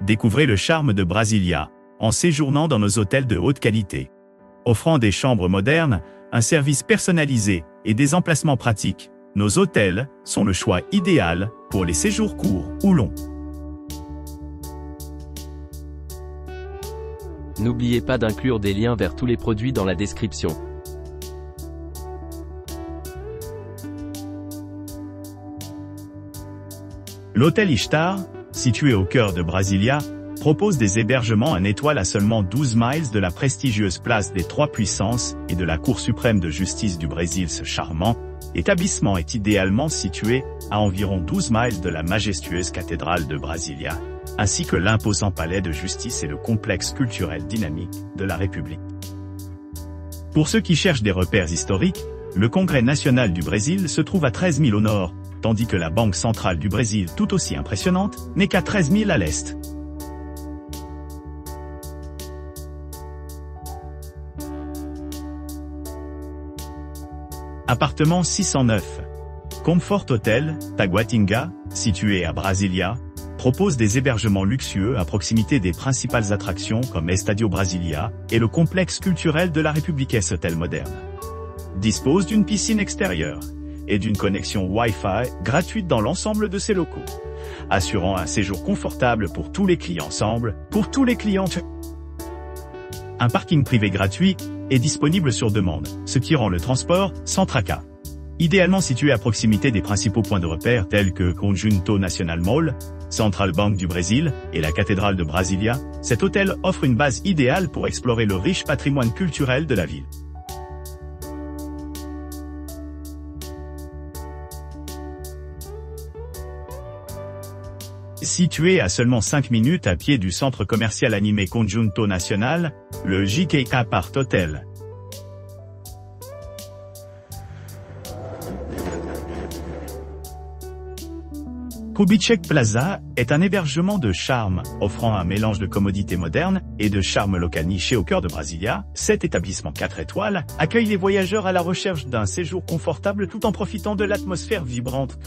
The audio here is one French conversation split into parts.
Découvrez le charme de Brasilia, en séjournant dans nos hôtels de haute qualité. Offrant des chambres modernes, un service personnalisé et des emplacements pratiques, nos hôtels sont le choix idéal pour les séjours courts ou longs. N'oubliez pas d'inclure des liens vers tous les produits dans la description. L'hôtel Ishtar, situé au cœur de Brasilia, propose des hébergements 1 étoile à seulement 12 miles de la prestigieuse place des Trois Puissances et de la Cour suprême de justice du Brésil. Ce charmant établissement est idéalement situé à environ 12 miles de la majestueuse cathédrale de Brasilia, ainsi que l'imposant palais de justice et le complexe culturel dynamique de la République. Pour ceux qui cherchent des repères historiques, le Congrès national du Brésil se trouve à 13 000 au nord, tandis que la Banque centrale du Brésil, tout aussi impressionnante, n'est qu'à 13 000 à l'est. Appartement 609. Comfort Hotel, Taguatinga, situé à Brasilia, propose des hébergements luxueux à proximité des principales attractions comme Estádio Brasilia et le complexe culturel de la République. Cet hôtel moderne dispose d'une piscine extérieure et d'une connexion Wi-Fi gratuite dans l'ensemble de ses locaux, assurant un séjour confortable pour tous les clients Un parking privé gratuit est disponible sur demande, ce qui rend le transport sans tracas. Idéalement situé à proximité des principaux points de repère tels que Conjunto National Mall, Central Bank du Brésil et la cathédrale de Brasilia, cet hôtel offre une base idéale pour explorer le riche patrimoine culturel de la ville. Situé à seulement 5 minutes à pied du centre commercial animé Conjunto National, le JK Apart Hotel. Kubitschek Plaza est un hébergement de charme, offrant un mélange de commodités modernes et de charme local niché au cœur de Brasilia. Cet établissement 4 étoiles accueille les voyageurs à la recherche d'un séjour confortable tout en profitant de l'atmosphère vibrante.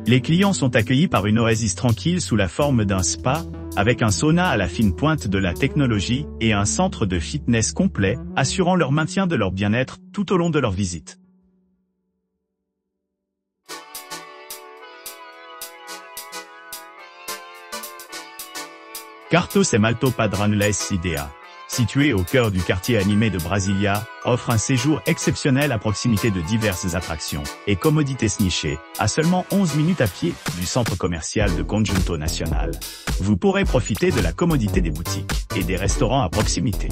Les clients sont accueillis par une oasis tranquille sous la forme d'un spa, avec un sauna à la fine pointe de la technologie et un centre de fitness complet, assurant leur maintien de leur bien-être tout au long de leur visite. Cartão Zé Malto Padrão-les Idea, situé au cœur du quartier animé de Brasilia, offre un séjour exceptionnel à proximité de diverses attractions et commodités nichées, à seulement 11 minutes à pied du centre commercial de Conjunto National. Vous pourrez profiter de la commodité des boutiques et des restaurants à proximité.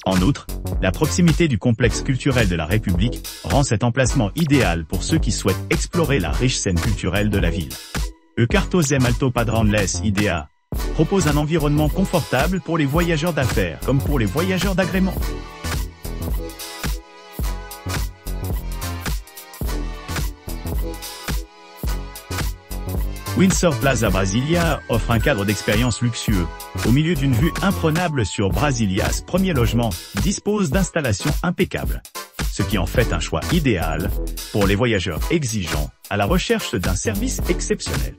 En outre, la proximité du complexe culturel de la République rend cet emplacement idéal pour ceux qui souhaitent explorer la riche scène culturelle de la ville. Le Cartão Zé Malto Padrão-les Idea propose un environnement confortable pour les voyageurs d'affaires comme pour les voyageurs d'agrément. Windsor Plaza Brasilia offre un cadre d'expérience luxueux, au milieu d'une vue imprenable sur Brasilia. Ce premier logement dispose d'installations impeccables, ce qui en fait un choix idéal pour les voyageurs exigeants à la recherche d'un service exceptionnel.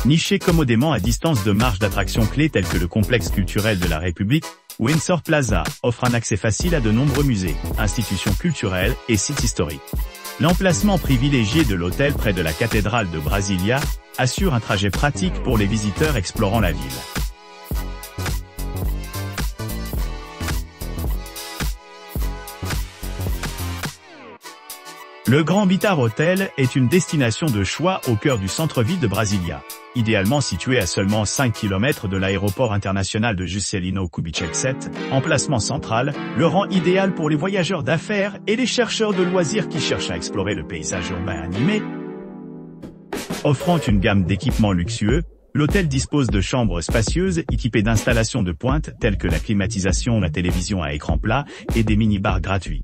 Niché commodément à distance de marches d'attractions clés telles que le complexe culturel de la République, Windsor Plaza offre un accès facile à de nombreux musées, institutions culturelles et sites historiques. L'emplacement privilégié de l'hôtel près de la cathédrale de Brasilia assure un trajet pratique pour les visiteurs explorant la ville. Le Grand Bitar Hotel est une destination de choix au cœur du centre-ville de Brasilia, idéalement situé à seulement 5 km de l'aéroport international de Juscelino Kubitschek. Cet emplacement central le rend idéal pour les voyageurs d'affaires et les chercheurs de loisirs qui cherchent à explorer le paysage urbain animé. Offrant une gamme d'équipements luxueux, l'hôtel dispose de chambres spacieuses équipées d'installations de pointe telles que la climatisation, la télévision à écran plat et des mini-bars gratuits.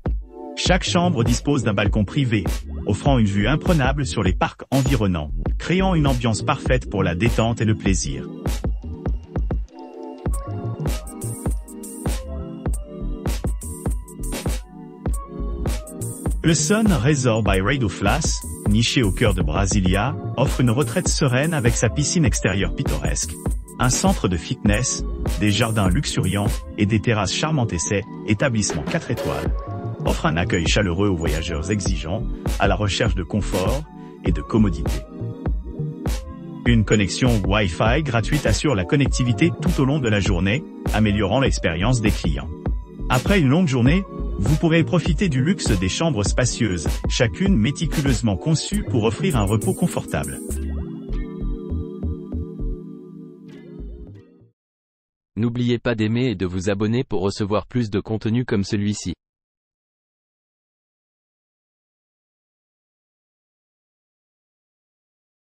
Chaque chambre dispose d'un balcon privé, offrant une vue imprenable sur les parcs environnants, créant une ambiance parfaite pour la détente et le plaisir. Le Sun Resort by Rado Flas, niché au cœur de Brasilia, offre une retraite sereine avec sa piscine extérieure pittoresque, un centre de fitness, des jardins luxuriants et des terrasses charmantes. Établissement 4 étoiles, offre un accueil chaleureux aux voyageurs exigeants, à la recherche de confort et de commodité. Une connexion Wi-Fi gratuite assure la connectivité tout au long de la journée, améliorant l'expérience des clients. Après une longue journée, vous pourrez profiter du luxe des chambres spacieuses, chacune méticuleusement conçue pour offrir un repos confortable. N'oubliez pas d'aimer et de vous abonner pour recevoir plus de contenu comme celui-ci.